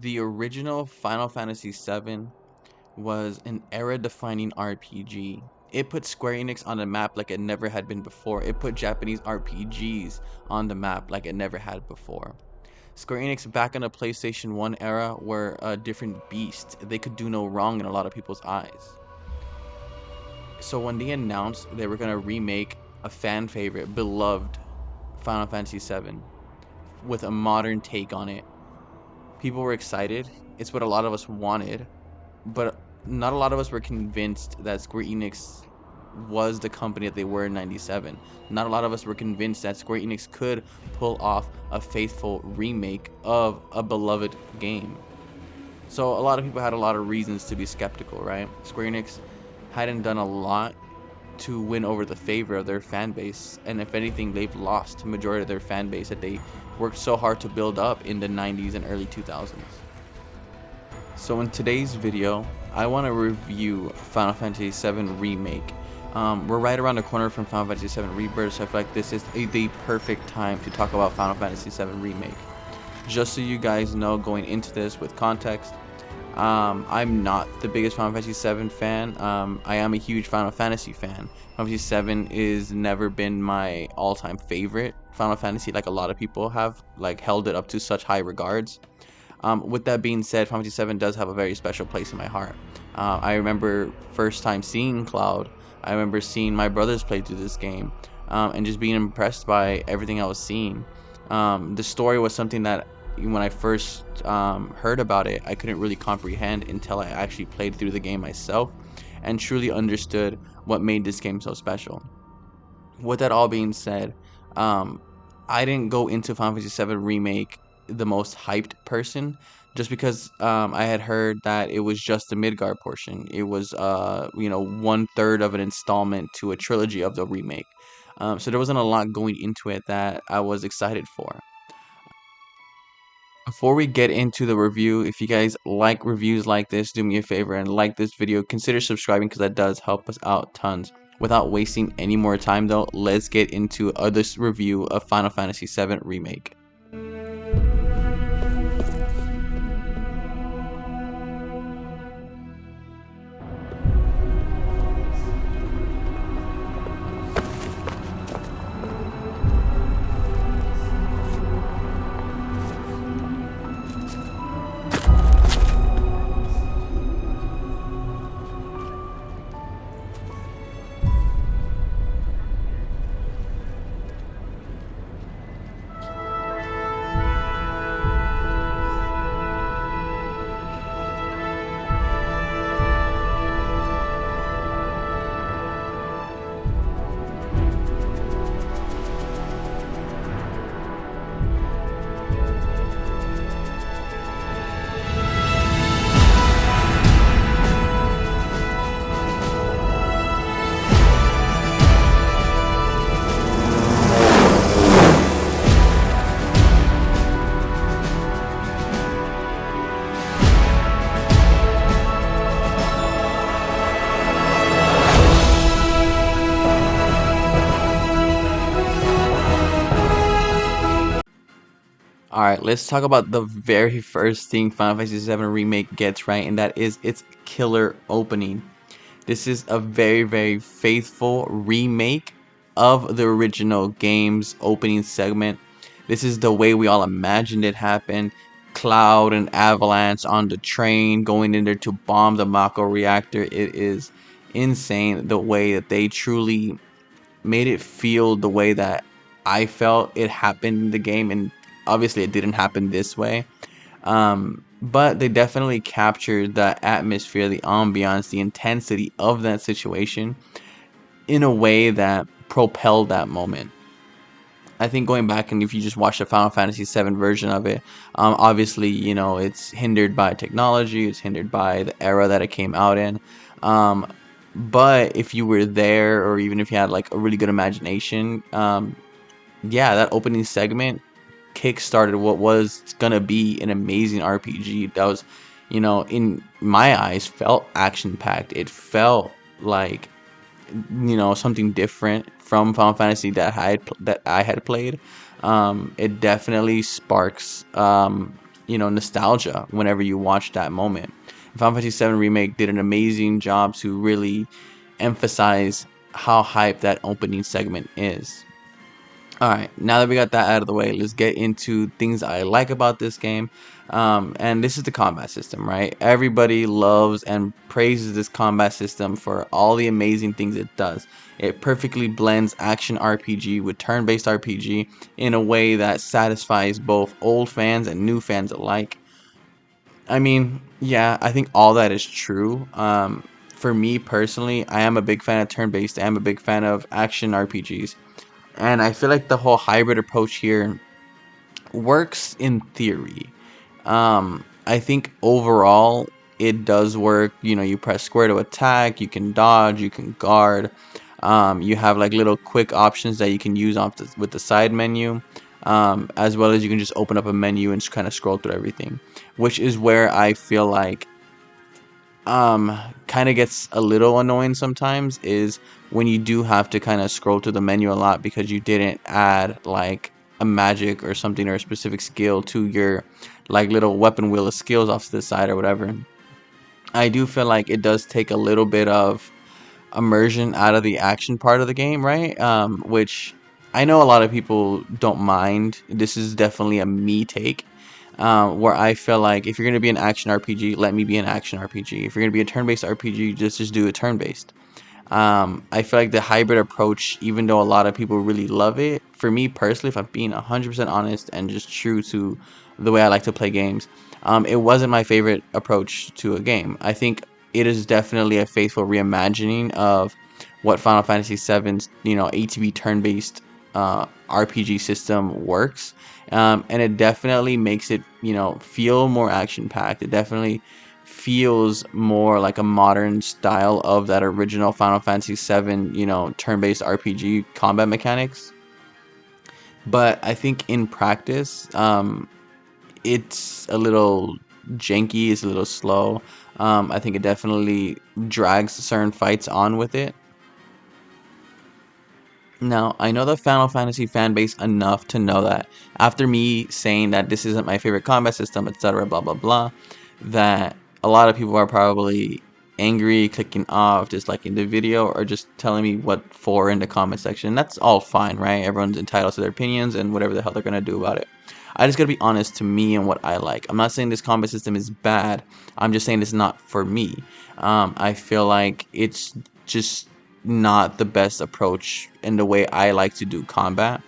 The original Final Fantasy VII was an era-defining RPG. It put Square Enix on the map like it never had been before. It put Japanese RPGs on the map like it never had before. Square Enix back in the PlayStation 1 era were a different beast. They could do no wrong in a lot of people's eyes. So when they announced they were going to remake a fan favorite, beloved Final Fantasy VII with a modern take on it, people were excited. It's what a lot of us wanted, but not a lot of us were convinced that Square Enix was the company that they were in 97. Not a lot of us were convinced that Square Enix could pull off a faithful remake of a beloved game. So a lot of people had a lot of reasons to be skeptical, right? Square Enix hadn't done a lot to win over the favor of their fan base, and if anything, they've lost the majority of their fan base that they worked so hard to build up in the 90s and early 2000s. So in today's video, I want to review Final Fantasy VII Remake. We're right around the corner from Final Fantasy VII Rebirth, so I feel like this is the perfect time to talk about Final Fantasy VII Remake. Just so you guys know, going into this with context, I'm not the biggest Final Fantasy VII fan. I am a huge Final Fantasy fan. Final Fantasy VII is never been my all-time favorite Final Fantasy, like a lot of people have like held it up to such high regards. With that being said, Final Fantasy VII does have a very special place in my heart. I remember first time seeing Cloud. I remember seeing my brothers play through this game, and just being impressed by everything I was seeing. The story was something that when I first heard about it, I couldn't really comprehend until I actually played through the game myself and truly understood what made this game so special. With that all being said, um, I didn't go into Final Fantasy VII Remake the most hyped person, just because I had heard that it was just the Midgard portion. It was, 1/3 of an installment to a trilogy of the remake. So there wasn't a lot going into it that I was excited for. Before we get into the review, if you guys like reviews like this, do me a favor and like this video. Consider subscribing because that does help us out tons. Without wasting any more time though, let's get into this review of Final Fantasy VII Remake. Alright, let's talk about the very first thing Final Fantasy VII Remake gets right, and that is its killer opening. This is a very, very faithful remake of the original game's opening segment. This is the way we all imagined it happened. Cloud and Avalanche on the train going in there to bomb the Mako reactor. It is insane the way that they truly made it feel the way that I felt it happened in the game, and obviously it didn't happen this way. But they definitely captured the atmosphere, the ambiance, the intensity of that situation in a way that propelled that moment. I think going back and if you just watch the Final Fantasy VII version of it, obviously, it's hindered by technology, it's hindered by the era that it came out in. Um, but if you were there, or even if you had like a really good imagination, yeah, that opening segment kick-started what was gonna be an amazing RPG that was, in my eyes, felt action-packed. It felt like, something different from Final Fantasy that I had played. It definitely sparks nostalgia whenever you watch that moment. Final Fantasy VII Remake did an amazing job to really emphasize how hyped that opening segment is. All right, now that we got that out of the way, let's get into things I like about this game. And this is the combat system, right? Everybody loves and praises this combat system for all the amazing things it does. It perfectly blends action RPG with turn-based RPG in a way that satisfies both old fans and new fans alike. I mean, yeah, I think all that is true. For me personally, I am a big fan of turn-based. I am a big fan of action RPGs. And I feel like the whole hybrid approach here works in theory. I think overall it does work. You press square to attack, you can dodge, you can guard. You have like little quick options that you can use with the side menu, as well as you can just open up a menu and just kind of scroll through everything, which is where I feel like kind of gets a little annoying sometimes is when you do have to kind of scroll through the menu a lot because you didn't add like a magic or something or a specific skill to your like little weapon wheel of skills off to the side or whatever. I do feel like it does take a little bit of immersion out of the action part of the game, right? Which I know a lot of people don't mind. This is definitely a me take, where I feel like if you're gonna be an action RPG, let me be an action RPG. If you're gonna be a turn-based RPG, just do a turn-based. I feel like the hybrid approach, even though a lot of people really love it, for me personally, if I'm being 100% honest and just true to the way I like to play games, it wasn't my favorite approach to a game. I think it is definitely a faithful reimagining of what Final Fantasy VII's, ATB turn-based RPG system works. And it definitely makes it, feel more action-packed. It definitely feels more like a modern style of that original Final Fantasy VII, turn-based RPG combat mechanics. But I think in practice, it's a little janky, it's a little slow. I think it definitely drags certain fights on with it. Now, I know the Final Fantasy fan base enough to know that after me saying that this isn't my favorite combat system, etc., blah blah blah, that a lot of people are probably angry, clicking off, disliking the video, or just telling me what for in the comment section. That's all fine, right? Everyone's entitled to their opinions and whatever the hell they're gonna do about it. I just gotta be honest to me and what I like. I'm not saying this combat system is bad. I'm just saying it's not for me. I feel like it's just not the best approach in the way I like to do combat.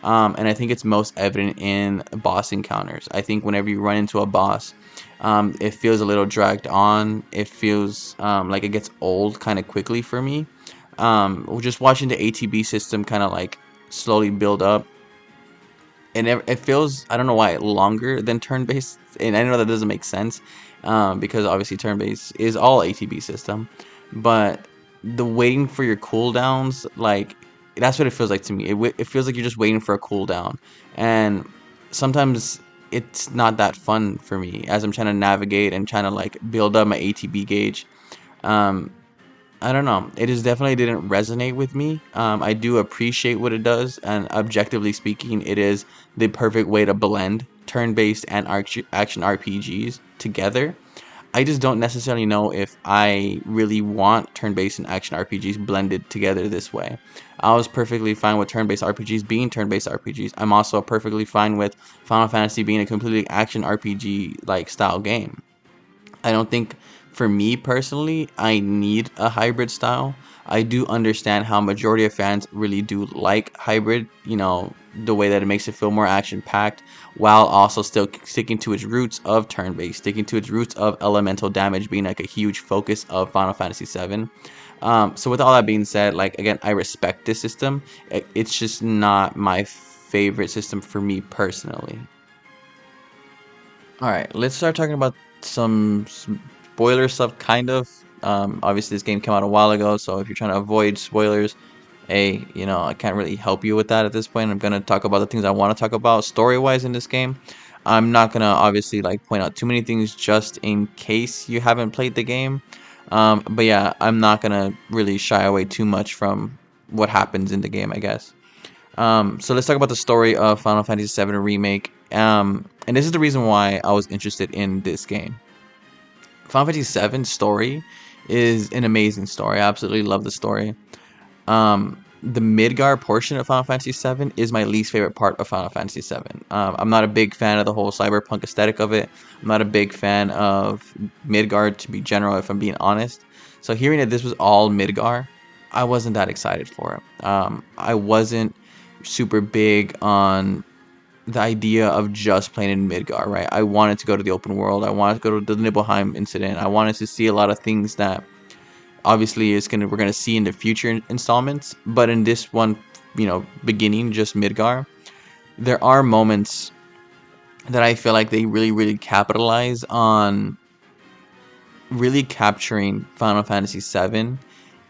And I think it's most evident in boss encounters. I think whenever you run into a boss, it feels a little dragged on. It feels like it gets old kind of quickly for me. Just watching the ATB system kind of like slowly build up, and it feels, I don't know why, longer than turn-based. And I know that doesn't make sense, because obviously turn-based is all ATB system, but the waiting for your cooldowns, like, that's what it feels like to me. It feels like you're just waiting for a cooldown, and sometimes it's not that fun for me as I'm trying to navigate and trying to like build up my ATB gauge. um, I don't know. It just definitely didn't resonate with me. I do appreciate what it does, and objectively speaking, it is the perfect way to blend turn-based and action RPGs together. I just don't necessarily know if I really want turn-based and action RPGs blended together this way. I was perfectly fine with turn-based RPGs being turn-based RPGs. I'm also perfectly fine with Final Fantasy being a completely action RPG like style game. I don't think, for me personally, I need a hybrid style. I do understand how majority of fans really do like hybrid, the way that it makes it feel more action packed while also still sticking to its roots of turn based, sticking to its roots of elemental damage being like a huge focus of Final Fantasy VII. So with all that being said, like again, I respect this system. It's just not my favorite system for me personally. All right, let's start talking about some spoiler stuff, kind of. Obviously, this game came out a while ago, so if you're trying to avoid spoilers, I can't really help you with that at this point. I'm gonna talk about the things I want to talk about story-wise in this game. I'm not gonna obviously like point out too many things just in case you haven't played the game. But yeah, I'm not gonna really shy away too much from what happens in the game, I guess. So let's talk about the story of Final Fantasy VII Remake. And this is the reason why I was interested in this game. Final Fantasy VII story is an amazing story. I absolutely love the story. The Midgar portion of Final Fantasy VII is my least favorite part of Final Fantasy VII. I'm not a big fan of the whole cyberpunk aesthetic of it. I'm not a big fan of Midgar, to be general, if I'm being honest. So hearing that this was all Midgar, I wasn't that excited for it. I wasn't super big on the idea of just playing in Midgar, right? I wanted to go to the open world. I wanted to go to the Nibelheim incident. I wanted to see a lot of things that obviously we're gonna see in the future installments. But in this one, beginning just Midgar, there are moments that I feel like they really, really capitalize on really capturing Final Fantasy VII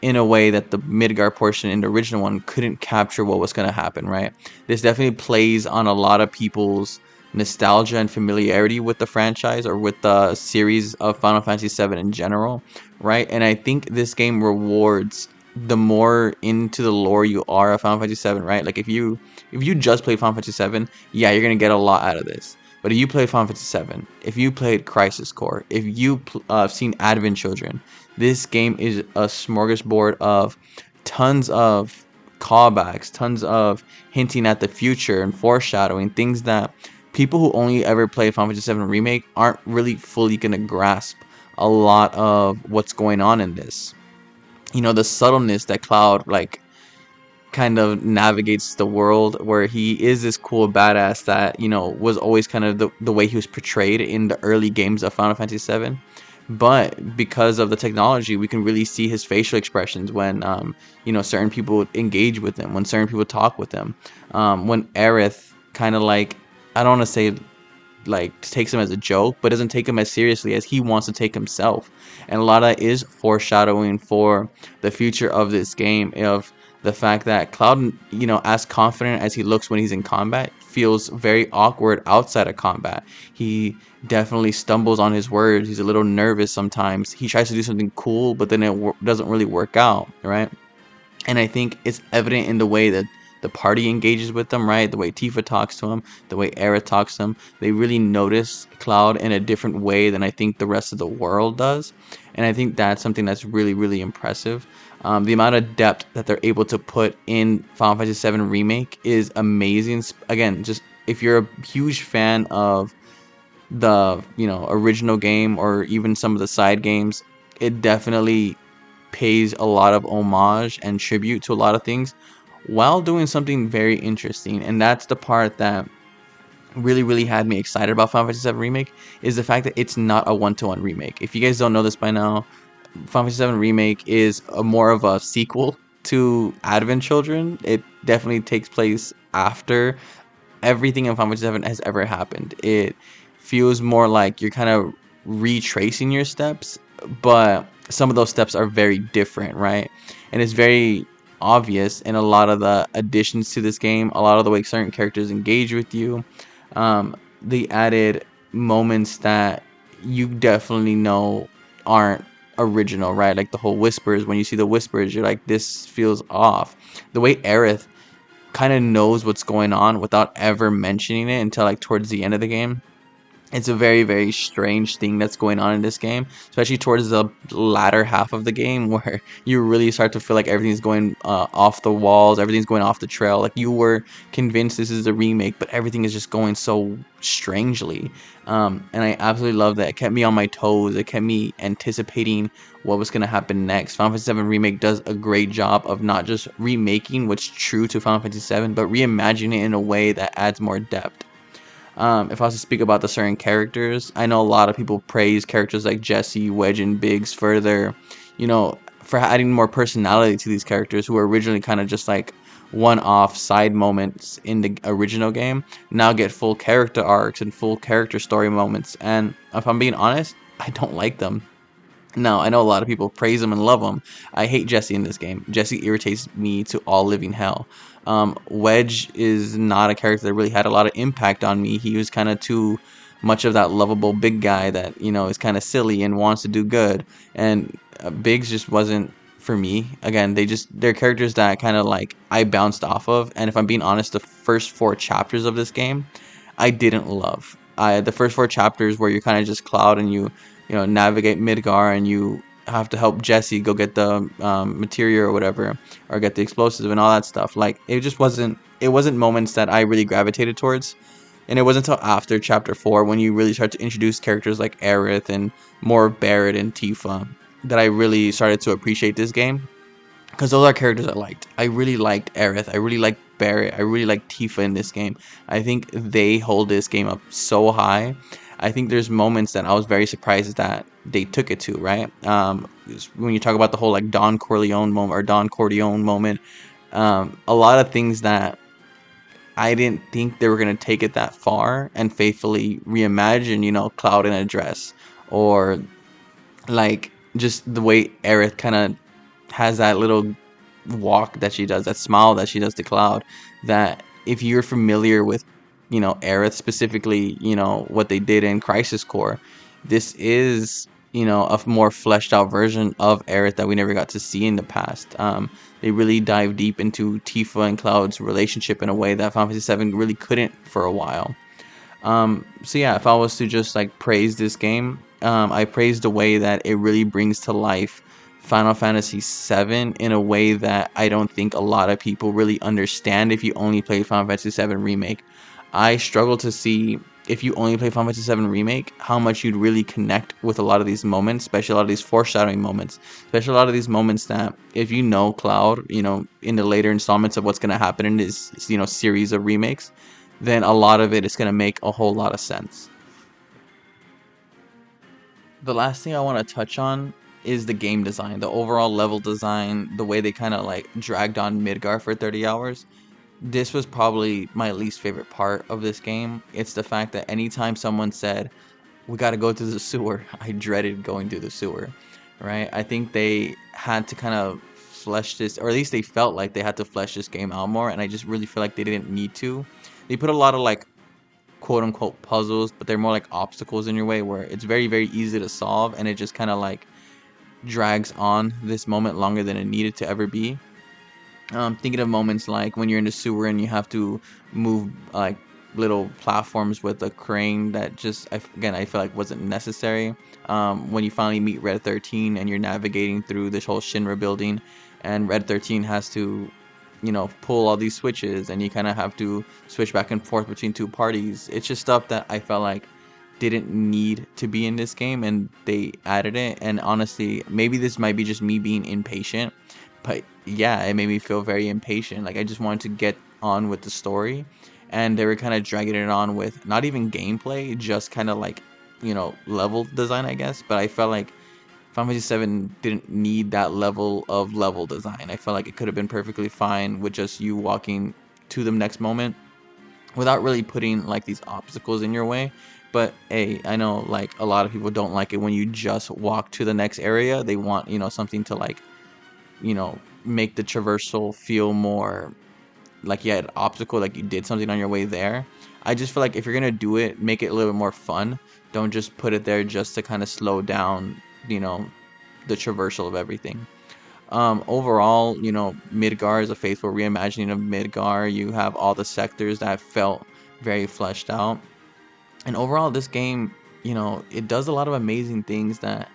in a way that the Midgar portion in the original one couldn't capture what was going to happen, right? This definitely plays on a lot of people's nostalgia and familiarity with the franchise or with the series of Final Fantasy VII in general, right? And I think this game rewards the more into the lore you are of Final Fantasy VII, right? Like if you just play Final Fantasy VII, yeah, you're gonna get a lot out of this. But if you played Final Fantasy VII, if you played Crisis Core, if you seen Advent Children, this game is a smorgasbord of tons of callbacks, tons of hinting at the future and foreshadowing, things that people who only ever played Final Fantasy VII Remake aren't really fully going to grasp a lot of what's going on in this. The subtleness that Cloud, like, kind of navigates the world, where he is this cool badass that was always kind of the way he was portrayed in the early games of Final Fantasy VII. But because of the technology, we can really see his facial expressions when certain people engage with him, when certain people talk with him, when Aerith kind of, like, I don't want to say, like, takes him as a joke, but doesn't take him as seriously as he wants to take himself. And a lot of that is foreshadowing for the future of this game, of the fact that Cloud, as confident as he looks when he's in combat, feels very awkward outside of combat. He definitely stumbles on his words. He's a little nervous sometimes. He tries to do something cool, but then it doesn't really work out, right? And I think it's evident in the way that the party engages with them, right? The way Tifa talks to him, the way Aerith talks to him. They really notice Cloud in a different way than I think the rest of the world does. And I think that's something that's really, really impressive. The amount of depth that they're able to put in Final Fantasy VII Remake is amazing. Again, just if you're a huge fan of the original game or even some of the side games, it definitely pays a lot of homage and tribute to a lot of things while doing something very interesting. And that's the part that really, really had me excited about Final Fantasy VII Remake, is the fact that it's not a one-to-one remake. If you guys don't know this by now, Final Fantasy VII Remake is more of a sequel to Advent Children. It definitely takes place after everything in Final Fantasy VII has ever happened. It feels more like you're kind of retracing your steps, but some of those steps are very different, right? And it's very obvious in a lot of the additions to this game, a lot of the way certain characters engage with you, the added moments that you definitely know aren't original, right? Like the whole whispers. When you see the whispers, you're like, this feels off. The way Aerith kind of knows what's going on without ever mentioning it until, like, towards the end of the game. It's a very, very strange thing that's going on in this game, especially towards the latter half of the game, where you really start to feel like everything's going off the walls, everything's going off the trail. Like, you were convinced this is a remake, but everything is just going so strangely. And I absolutely love that. It kept me on my toes. It kept me anticipating what was going to happen next. Final Fantasy VII Remake does a great job of not just remaking what's true to Final Fantasy VII, but reimagining it in a way that adds more depth. If I was to speak about the certain characters, I know a lot of people praise characters like Jesse, Wedge, and Biggs for their, for adding more personality to these characters who were originally kind of just like one-off side moments in the original game, now get full character arcs and full character story moments. And if I'm being honest, I don't like them. Now, I know a lot of people praise him and love him. I hate Jesse in this game. Jesse irritates me to all living hell. Wedge is not a character that really had a lot of impact on me. He was kind of too much of that lovable big guy that, is kind of silly and wants to do good. And Biggs just wasn't for me. Again, they're characters that kind of, like, I bounced off of. And if I'm being honest, the first 4 chapters of this game, I didn't love. I the first four chapters where you're kind of just Cloud and you know navigate Midgar and you have to help Jesse go get the materia or whatever, or get the explosives and all that stuff. Like it just wasn't. It wasn't moments that I really gravitated towards. And it wasn't until after chapter 4 when you really start to introduce characters like Aerith and more of Barret and Tifa that I really started to appreciate this game. Because those are characters I liked. I really liked Aerith. I really liked Barret. I really liked Tifa in this game. I think they hold this game up so high. I think there's moments that I was very surprised that they took it to, right? When you talk about the whole like Don Corleone moment or Don Corleone moment, a lot of things that I didn't think they were gonna take it that far and faithfully reimagine, you know, Cloud in a dress, or like just the way Aerith kind of has that little walk that she does, that smile that she does to Cloud. That if you're familiar with, you know, Aerith specifically, you know what they did in Crisis Core, this is, you know, a more fleshed out version of Aerith that we never got to see in the past. They really dive deep into Tifa and Cloud's relationship in a way that Final Fantasy VII really couldn't for a while. So yeah, if I was to just like praise this game, I praise the way that it really brings to life Final Fantasy VII in a way that I don't think a lot of people really understand if you only play Final Fantasy VII Remake. I struggle to see, if you only play Final Fantasy VII Remake, how much you'd really connect with a lot of these moments, especially a lot of these foreshadowing moments, especially a lot of these moments that if you know Cloud, you know, in the later installments of what's going to happen in this, you know, series of remakes, then a lot of it is going to make a whole lot of sense. The last thing I want to touch on is the game design, the overall level design, the way they kind of like dragged on Midgar for 30 hours. This was probably my least favorite part of this game. It's the fact that anytime someone said, "We got to go to the sewer," I dreaded going to the sewer, right? I think they had to kind of flesh this, or at least they felt like they had to flesh this game out more, and I just really feel like they didn't need to. They put a lot of like quote unquote puzzles, but they're more like obstacles in your way where it's very, very easy to solve, and it just kind of like drags on this moment longer than it needed to ever be. Thinking of moments like when you're in the sewer and you have to move like little platforms with a crane that just again I feel like wasn't necessary. When you finally meet Red 13 and you're navigating through this whole Shinra building, and Red 13 has to, you know, pull all these switches, and you kind of have to switch back and forth between two parties. It's just stuff that I felt like didn't need to be in this game, and they added it. And honestly, maybe this might be just me being impatient, but yeah, it made me feel very impatient. Like I just wanted to get on with the story, and they were kind of dragging it on with not even gameplay, just kind of like, you know, level design, I guess. But I felt like Final Fantasy 7 didn't need that level of level design. I felt like it could have been perfectly fine with just you walking to the next moment without really putting like these obstacles in your way. But hey, I know like a lot of people don't like it when you just walk to the next area. They want, you know, something to like, you know, make the traversal feel more like you had an obstacle, like you did something on your way there. I just feel like if you're gonna do it, make it a little bit more fun. Don't just put it there just to kind of slow down, you know, the traversal of everything. Overall, you know, Midgar is a faithful reimagining of Midgar. You have all the sectors that felt very fleshed out. And overall, this game, you know, it does a lot of amazing things that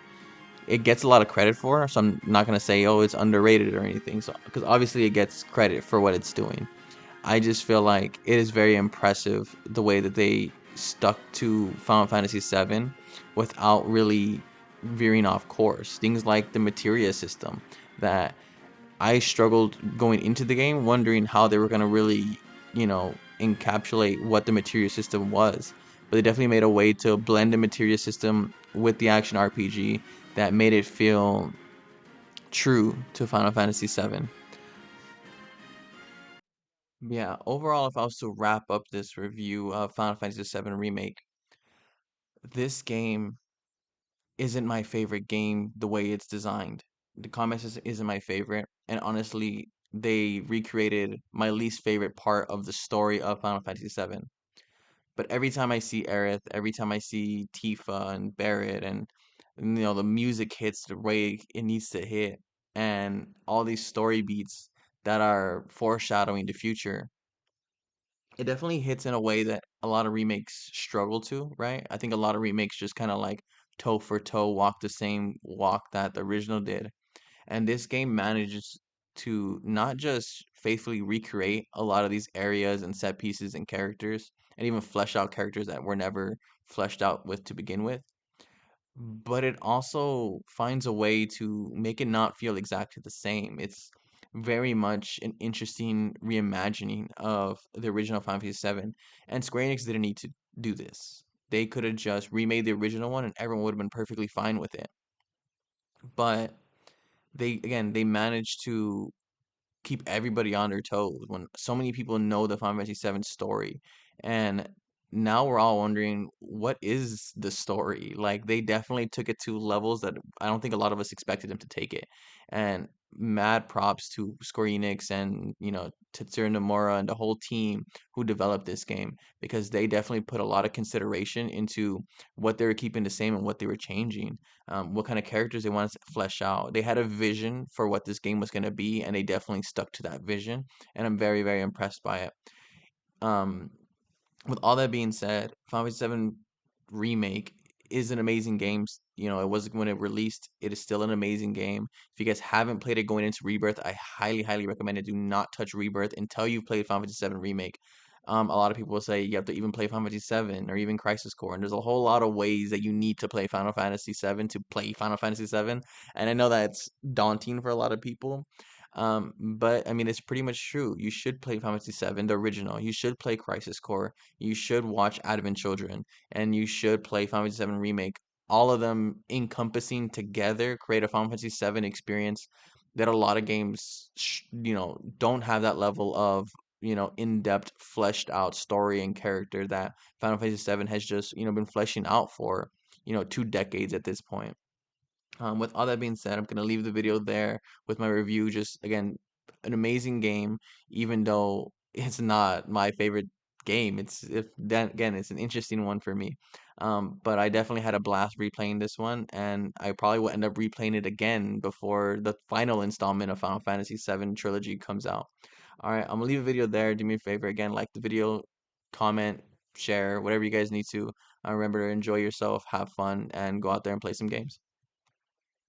it gets a lot of credit for. So I'm not gonna say, oh, it's underrated or anything. So because obviously it gets credit for what it's doing. I just feel like it is very impressive the way that they stuck to Final Fantasy VII without really veering off course. Things like the materia system that I struggled going into the game, wondering how they were going to really, you know, encapsulate what the materia system was. But they definitely made a way to blend the materia system with the action RPG that made it feel true to Final Fantasy VII. Yeah, overall, if I was to wrap up this review of Final Fantasy VII Remake, this game isn't my favorite game the way it's designed. The combat system isn't my favorite, and honestly, they recreated my least favorite part of the story of Final Fantasy VII. But every time I see Aerith, every time I see Tifa and Barret, and you know the music hits the way it needs to hit, and all these story beats that are foreshadowing the future, it definitely hits in a way that a lot of remakes struggle to, right? I think a lot of remakes just kind of like toe for toe walk the same walk that the original did. And this game manages to not just faithfully recreate a lot of these areas and set pieces and characters, and even flesh out characters that were never fleshed out with to begin with, but it also finds a way to make it not feel exactly the same. It's very much an interesting reimagining of the original Final Fantasy VII, and Square Enix didn't need to do this. They could have just remade the original one, and everyone would have been perfectly fine with it. But they managed to keep everybody on their toes when so many people know the Final Fantasy VII story. And now we're all wondering, what is the story? Like, they definitely took it to levels that I don't think a lot of us expected them to take it. And mad props to Square Enix and, Tetsuya Nomura and the whole team who developed this game, because they definitely put a lot of consideration into what they were keeping the same and what they were changing, what kind of characters they wanted to flesh out. They had a vision for what this game was going to be, and they definitely stuck to that vision. And I'm very, very impressed by it. Um, with all that being said, Final Fantasy VII Remake is an amazing game. It was when it released. It is still an amazing game. If you guys haven't played it going into Rebirth, I highly, highly recommend it. Do not touch Rebirth until you've played Final Fantasy VII Remake. A lot of people will say you have to even play Final Fantasy VII or even Crisis Core, and there's a whole lot of ways that you need to play Final Fantasy VII to play Final Fantasy VII, and I know that's daunting for a lot of people. But I mean, it's pretty much true. You should play Final Fantasy VII, the original. You should play Crisis Core. You should watch Advent Children, and you should play Final Fantasy VII Remake. All of them encompassing together create a Final Fantasy VII experience that a lot of games, don't have that level of, in-depth, fleshed out story and character that Final Fantasy VII has just, been fleshing out for, 2 decades at this point. With all that being said, I'm gonna leave the video there with my review. Just again, an amazing game, even though it's not my favorite game. It's an interesting one for me. But I definitely had a blast replaying this one, and I probably will end up replaying it again before the final installment of Final Fantasy VII Trilogy comes out. All right, I'm gonna leave the video there. Do me a favor again, like the video, comment, share, whatever you guys need to. Remember to enjoy yourself, have fun, and go out there and play some games.